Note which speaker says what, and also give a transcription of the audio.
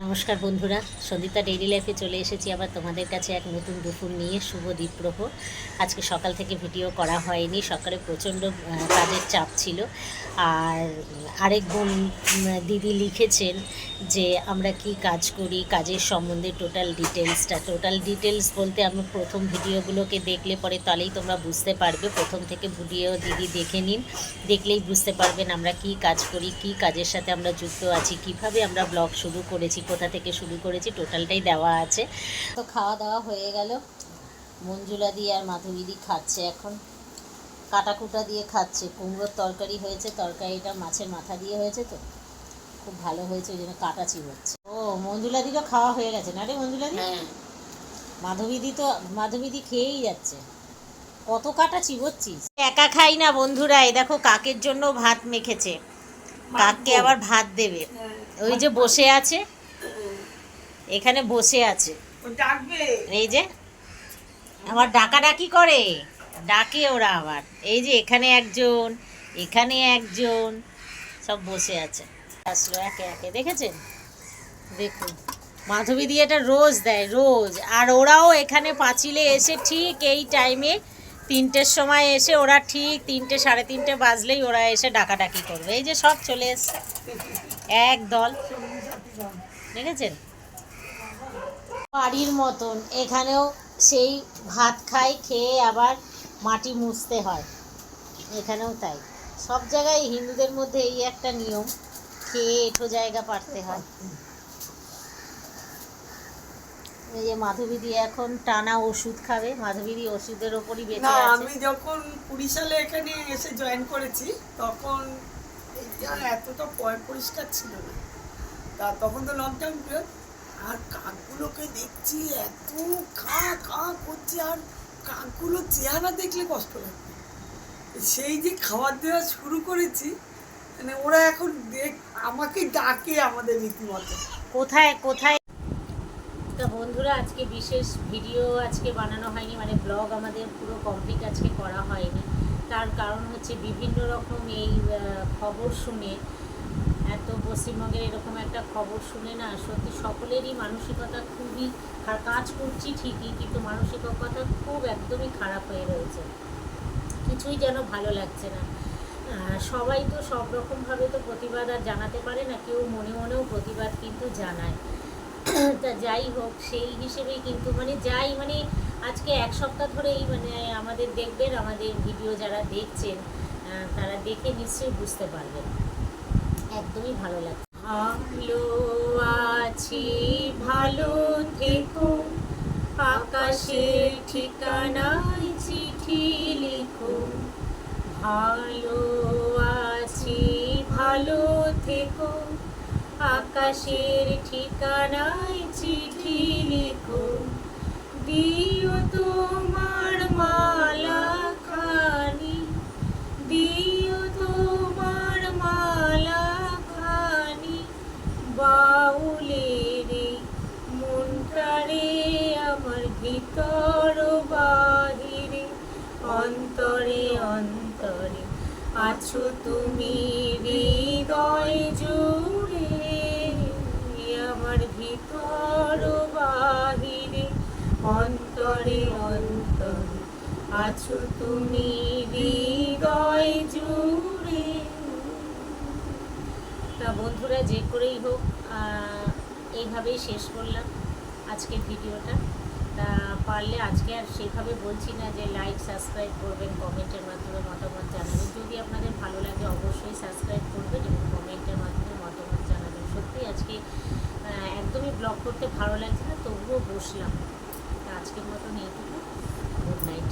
Speaker 1: নমস্কার বন্ধুরা, সন্দিতা ডেইলি লাইফে চলে এসেছি আবার তোমাদের কাছে এক নতুন দুপুর নিয়ে। শুভ দ্বীপ্রহর। আজকে সকাল থেকে ভিডিও করা হয়নি, সকালে প্রচণ্ড কাজের চাপ ছিল। আর আরেক বোন দিদি লিখেছেন যে আমরা কি কাজ করি, কাজের সম্বন্ধে টোটাল ডিটেলস বলতে আমি প্রথম ভিডিওগুলোকে দেখলে পরে তাহলেই তোমরা বুঝতে পারবে। প্রথম থেকে ভিডিও দিদি দেখে নিন, দেখলেই বুঝতে পারবেন আমরা কি কাজ করি, কি কাজের সাথে আমরা যুক্ত আছি, কিভাবে আমরা ব্লগ শুরু করেছি, কোথা থেকে শুরু করেছি, টোটালটাই দেওয়া আছে। তো খাওয়া দাওয়া হয়ে গেল। মঞ্জুলা দি আর মাধবীদি খাচ্ছে, এখন কাটাকুটা দিয়ে খাচ্ছে। কুমড়োর তরকারি হয়েছে, তরকারিটা মাছের মাথা দিয়ে হয়েছে, তো খুব ভালো হয়েছে, ওই জন্য কাটা চিবোচ্ছে। ও মঞ্জুলা দিরও খাওয়া হয়ে গেছে না রে মঞ্জুলা দি? মাধবীদি খেয়েই যাচ্ছে। কত কাটা চিবোচ্ছিস? একা খাই না বন্ধুরা, এই দেখো কাকের জন্য ভাত মেখেছে, কাককে আবার ভাত দেবে। ওই যে বসে আছে, এখানে বসে আছে, এই যে আবার ডাকাডাকি করে, ডাকে ওরা আবার। এই যে এখানে একজন, এখানে একজন, সব বসে আছে। আসলো একে একে, দেখেছেন? দেখুন মাধবীদি এটা রোজ দেয়, রোজ। আর ওরাও এখানে পাঁচিলে এসে ঠিক এই টাইমে 3টের সময় এসে ওরা ঠিক 3টে সাড়ে 3টে বাজলেই ওরা এসে ডাকাডাকি করবে। এই যে সব চলে এসছে এক দল, দেখেছেন? বাড়ির মতন এখানেও সেই ভাত খাই, খেয়ে আবার মাটি মুছতে হয়, এখানেও তাই। সব জায়গায় হিন্দুদের মধ্যে এই একটা নিয়ম, খেয়ে এঁঠো জায়গা পারতে হয়। এই যে মাধবীদি এখন টানা ওষুধ খাবে, মাধবীদি ওষুধের ওপরই বেঁচে আছে।
Speaker 2: আমি যখন 20 সালে এখানে এসে জয়েন করেছি তখন এতটা পরিষ্কার ছিল না, তখন তো লকডাউন পিরিয়ড। আর কাকগুলোকে দেখছি এত খা খা করছে, আর কাকগুলো চেহারা দেখলে কষ্ট লাগবে। সেই যে খাবার দেওয়া শুরু করেছি, মানে ওরা এখন আমাকে ডাকে আমাদের রীতিমতো।
Speaker 1: কোথায় কোথায়। তা বন্ধুরা, আজকে বিশেষ ভিডিও আজকে বানানো হয়নি, মানে ব্লগ আমাদের পুরো কমপ্লিট আজকে করা হয়নি। তার কারণ হচ্ছে বিভিন্ন রকম এই খবর শুনে, এত পশ্চিমবঙ্গের এরকম একটা খবর শুনে না সত্যি সকলেরই মানসিকতা খুবই, কাজ করছি ঠিকই কিন্তু মানসিকতা খুব একদমই খারাপ হয়ে রয়েছে। কিছুই যেন ভালো লাগছে না। সবাই তো সব রকমভাবে তো প্রতিবাদ আর জানাতে পারে না, কেউ মনে মনেও প্রতিবাদ কিন্তু জানায়। তা যাই হোক, সেই হিসেবেই কিন্তু মানে আজকে এক সপ্তাহ ধরেই আমাদের দেখবেন, আমাদের ভিডিও যারা দেখছেন তারা দেখে নিশ্চয়ই বুঝতে পারবেন, একদমই ভালো লাগছে। ভালো আছি, ভালো থেকো, আকাশের ঠিকানায় চিঠি লিখো। ভালো আছি, ভালো থেকো, আকাশের ঠিকানায় চিঠি লিখো। দিও তোমার মালা খানি, দিও তোমার মালা খানি, বাউলের মনটারে আমার ভিতর বাহিরে, অন্তরে অন্তরে আছো তুমি হৃদয় জুড়ে, আমার ভিতর বাহিরে, অন্তরে অন্তরে আছো তুমি হৃদয় জুড়ে। তা বন্ধুরা, যে করেই হোক এইভাবেই শেষ করলাম আজকের ভিডিওটা। তা পারলে আজকে আর সেভাবে বলছি না যে লাইক সাবস্ক্রাইব করবেন, কমেন্টের মাধ্যমে মতামত জানাবেন। যদি আপনাদের ভালো লাগে অবশ্যই সাবস্ক্রাইব করবেন এবং কমেন্টের মাধ্যমে মতামত জানাবেন। সত্যি আজকে একদমই ব্লগ করতে ভালো লাগছে না, তবুও বসলাম। তা আজকের মতন এইটুকু, গুড নাইট।